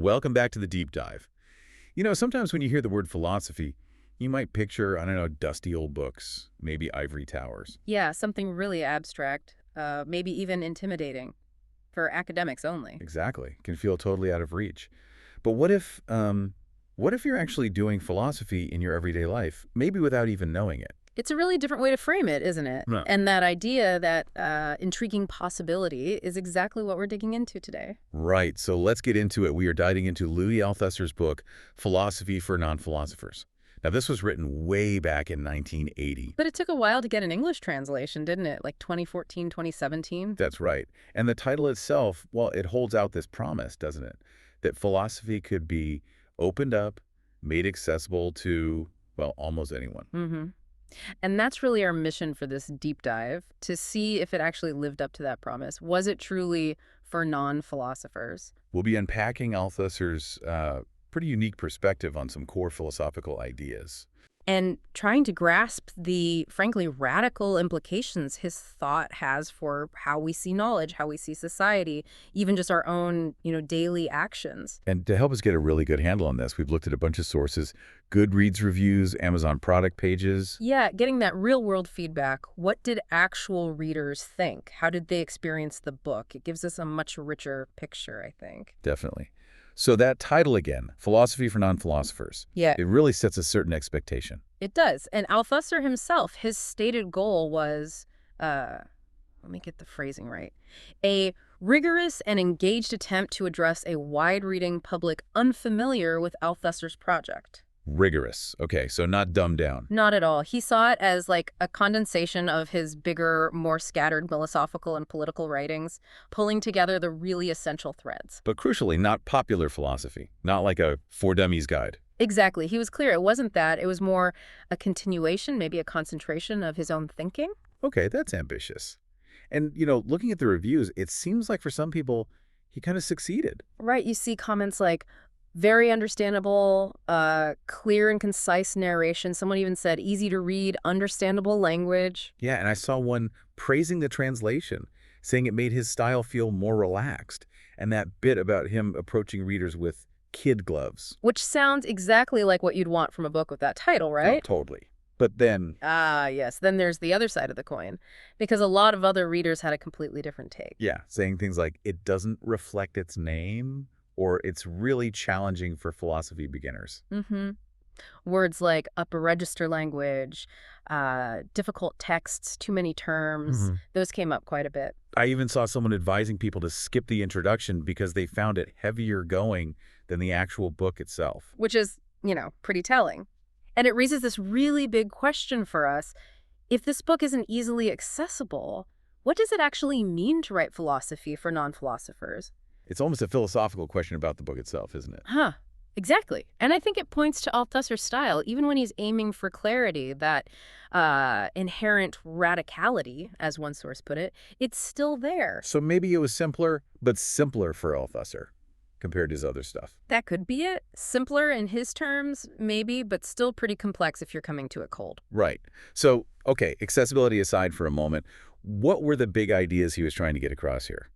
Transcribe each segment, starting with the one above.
Welcome back to the deep dive. Sometimes when you hear the word philosophy, you might picture, I don't know, dusty old books, maybe ivory towers. Yeah, something really abstract, maybe even intimidating for academics only. Exactly. Can feel totally out of reach. But what if you're actually doing philosophy in your everyday life, maybe without even knowing it? It's a really different way to frame it, isn't it? No. And that idea, that intriguing possibility, is exactly what we're digging into today. Right. So let's get into it. We are diving into Louis Althusser's book, Philosophy for Non-Philosophers. Now, this was written way back in 1980. But it took a while to get an English translation, didn't it? Like 2014, 2017? That's right. And the title itself, well, it holds out this promise, doesn't it? That philosophy could be opened up, made accessible to, well, almost anyone. Mm-hmm. And that's really our mission for this deep dive, to see if it actually lived up to that promise. Was it truly for non-philosophers? We'll be unpacking Althusser's pretty unique perspective on some core philosophical ideas. And trying to grasp the, frankly, radical implications his thought has for how we see knowledge, how we see society, even just our own, daily actions. And to help us get a really good handle on this, we've looked at a bunch of sources, Goodreads reviews, Amazon product pages. Yeah, getting that real-world feedback. What did actual readers think? How did they experience the book? It gives us a much richer picture, I think. Definitely. So that title again, Philosophy for Non-Philosophers, Yeah, it really sets a certain expectation. it does. And Althusser himself, his stated goal was, let me get the phrasing right, a rigorous and engaged attempt to address a wide-reading public unfamiliar with Althusser's project. Rigorous. Okay, so not dumbed down. Not at all. He saw it as like a condensation of his bigger, more scattered philosophical and political writings, pulling together the really essential threads. But crucially, not popular philosophy, not like a For Dummies guide. Exactly. He was clear. It wasn't that. It was more a continuation, maybe a concentration of his own thinking. Okay, that's ambitious. And, looking at the reviews, it seems like for some people, he kind of succeeded. Right. You see comments like, very understandable, clear and concise narration. Someone even said easy to read, understandable language. Yeah, and I saw one praising the translation, saying it made his style feel more relaxed, and that bit about him approaching readers with kid gloves. Which sounds exactly like what you'd want from a book with that title, right? Oh, totally. But then, Ah, yes. Then there's the other side of the coin, because a lot of other readers had a completely different take. yeah, saying things like, it doesn't reflect its name, or it's really challenging for philosophy beginners. Mm-hmm. Words like upper register language, difficult texts, too many terms, those came up quite a bit. I even saw someone advising people to skip the introduction because they found it heavier going than the actual book itself. Which is, pretty telling. And it raises this really big question for us. If this book isn't easily accessible, what does it actually mean to write philosophy for non-philosophers? It's almost a philosophical question about the book itself, isn't it? Huh. Exactly. And I think it points to Althusser's style, even when he's aiming for clarity, that inherent radicality, as one source put it, it's still there. So maybe it was simpler, but simpler for Althusser compared to his other stuff. That could be it. Simpler in his terms, maybe, but still pretty complex if you're coming to it cold. Right. So, okay, accessibility aside for a moment, what were the big ideas he was trying to get across here?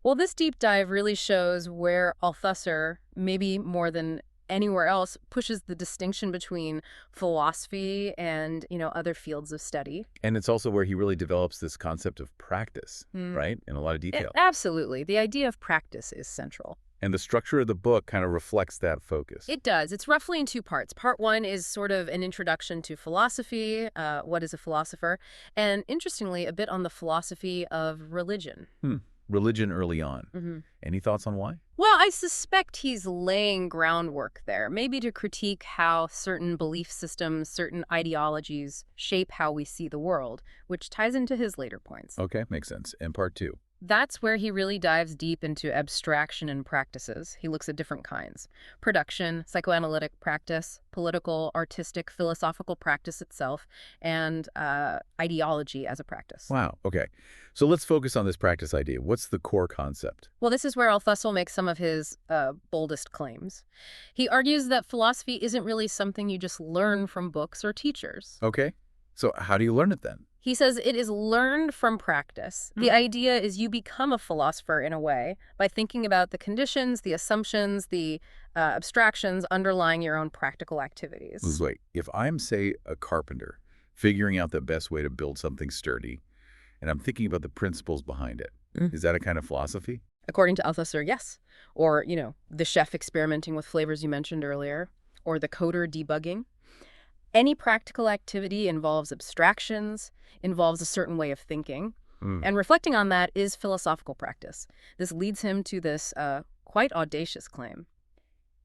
Well, this deep dive really shows where Althusser, maybe more than anywhere else, pushes the distinction between philosophy and, other fields of study. And it's also where he really develops this concept of practice, right? In a lot of detail. Absolutely. The idea of practice is central. And the structure of the book kind of reflects that focus. It does. It's roughly in two parts. Part one is sort of an introduction to philosophy, what is a philosopher, and interestingly, a bit on the philosophy of religion. Religion early on. Any thoughts on why? Well, I suspect he's laying groundwork there, maybe to critique how certain belief systems, certain ideologies shape how we see the world, which ties into his later points. Okay, makes sense. And part two. That's where he really dives deep into abstraction and practices. He looks at different kinds: production, psychoanalytic practice, political, artistic, philosophical practice itself, and ideology as a practice. Wow, okay. So let's focus on this practice idea. What's the core concept? Well, this is where Althusser makes some of his boldest claims. He argues that philosophy isn't really something you just learn from books or teachers. Okay. So how do you learn it then? He says it is learned from practice. The idea is you become a philosopher in a way by thinking about the conditions, the assumptions, the abstractions underlying your own practical activities. Wait, if I'm, say, a carpenter, figuring out the best way to build something sturdy, and I'm thinking about the principles behind it, is that a kind of philosophy? According to Althusser, yes. Or, the chef experimenting with flavors you mentioned earlier, or the coder debugging. Any practical activity involves abstractions, involves a certain way of thinking, Mm. and reflecting on that is philosophical practice. This leads him to this quite audacious claim.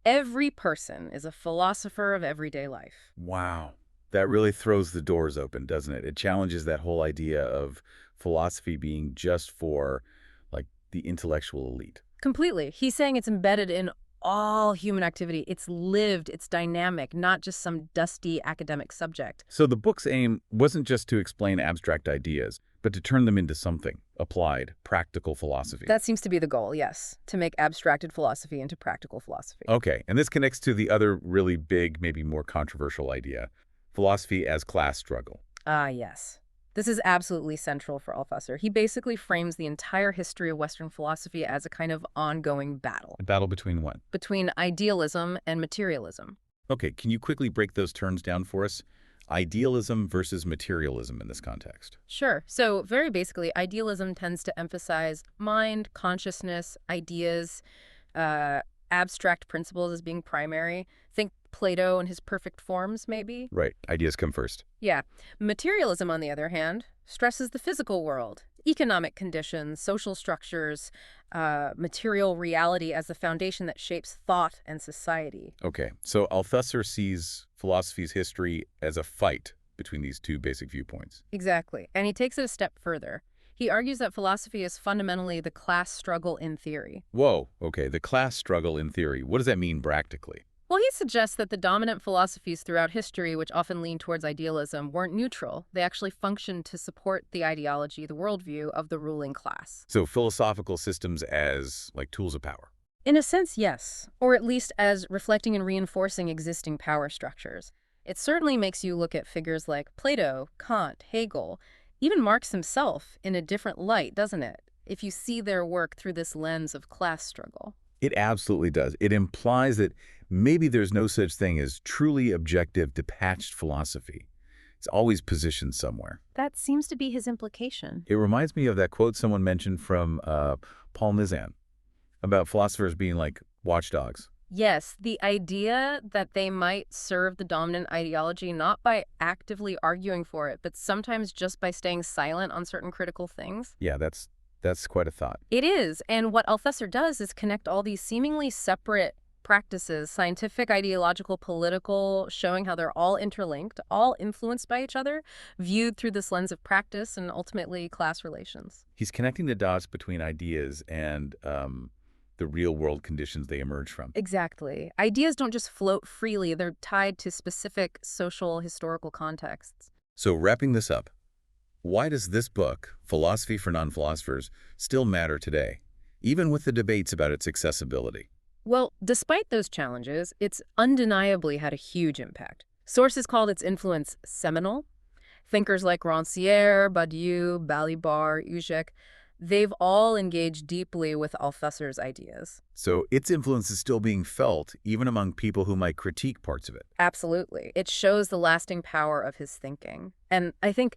Every person is a philosopher of everyday life. Wow. That really throws the doors open, doesn't it? It challenges that whole idea of philosophy being just for, like, the intellectual elite. Completely. He's saying it's embedded in all human activity. It's lived, it's dynamic, not just some dusty academic subject. So the book's aim wasn't just to explain abstract ideas, but to turn them into something, applied, practical philosophy. That seems to be the goal, yes, to make abstracted philosophy into practical philosophy. Okay, and this connects to the other really big, maybe more controversial idea, philosophy as class struggle. Ah, yes. This is absolutely central for Althusser. He basically frames the entire history of Western philosophy as a kind of ongoing battle A battle between what? between idealism and materialism. Okay, can you quickly break those terms down for us? Idealism versus materialism in this context. Sure. So very basically, idealism tends to emphasize mind, consciousness, ideas, abstract principles as being primary. Think Plato and his perfect forms, maybe? Right, ideas come first. Yeah. Materialism, on the other hand, stresses the physical world, economic conditions, social structures, material reality as the foundation that shapes thought and society. Okay, so Althusser sees philosophy's history as a fight between these two basic viewpoints. Exactly. And he takes it a step further. He argues that philosophy is fundamentally the class struggle in theory. Whoa, okay, the class struggle in theory. What does that mean practically? Well, he suggests that the dominant philosophies throughout history, which often lean towards idealism, weren't neutral. They actually functioned to support the ideology, the worldview of the ruling class. So philosophical systems as, like, tools of power. In a sense, yes, or at least as reflecting and reinforcing existing power structures. It certainly makes you look at figures like Plato, Kant, Hegel, even Marx himself in a different light, doesn't it? If you see their work through this lens of class struggle. It absolutely does. It implies that maybe there's no such thing as truly objective, detached philosophy. It's always positioned somewhere. That seems to be his implication. It reminds me of that quote someone mentioned from Paul Nizan about philosophers being like watchdogs. Yes, the idea that they might serve the dominant ideology not by actively arguing for it, but sometimes just by staying silent on certain critical things. Yeah, that's quite a thought. It is, and what Althusser does is connect all these seemingly separate practices, scientific, ideological, political, showing how they're all interlinked, all influenced by each other, viewed through this lens of practice and ultimately class relations. He's connecting the dots between ideas and the real-world conditions they emerge from. Exactly. Ideas don't just float freely, they're tied to specific social, historical contexts. So wrapping this up, why does this book, Philosophy for Non-Philosophers, still matter today, even with the debates about its accessibility? Well, despite those challenges, it's undeniably had a huge impact. Sources called its influence seminal. Thinkers like Rancière, Badiou, Balibar, Uzek, they've all engaged deeply with Althusser's ideas. So its influence is still being felt, even among people who might critique parts of it. Absolutely. It shows the lasting power of his thinking. And I think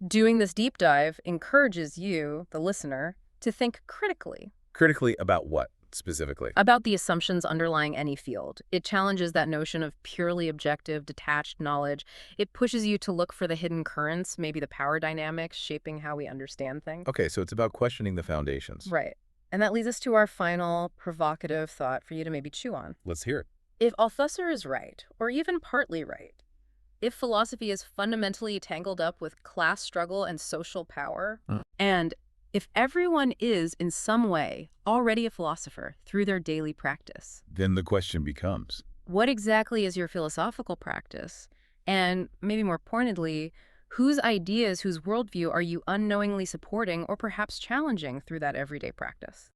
doing this deep dive encourages you, the listener, to think critically. Critically about what, specifically? About the assumptions underlying any field. It challenges that notion of purely objective, detached knowledge. It pushes you to look for the hidden currents, maybe the power dynamics shaping how we understand things. Okay, so it's about questioning the foundations. Right. And that leads us to our final provocative thought for you to maybe chew on. Let's hear it. If Althusser is right, or even partly right, if philosophy is fundamentally tangled up with class struggle and social power, and if everyone is, in some way, already a philosopher through their daily practice, Then the question becomes, what exactly is your philosophical practice? And maybe more pointedly, whose ideas, whose worldview are you unknowingly supporting or perhaps challenging through that everyday practice?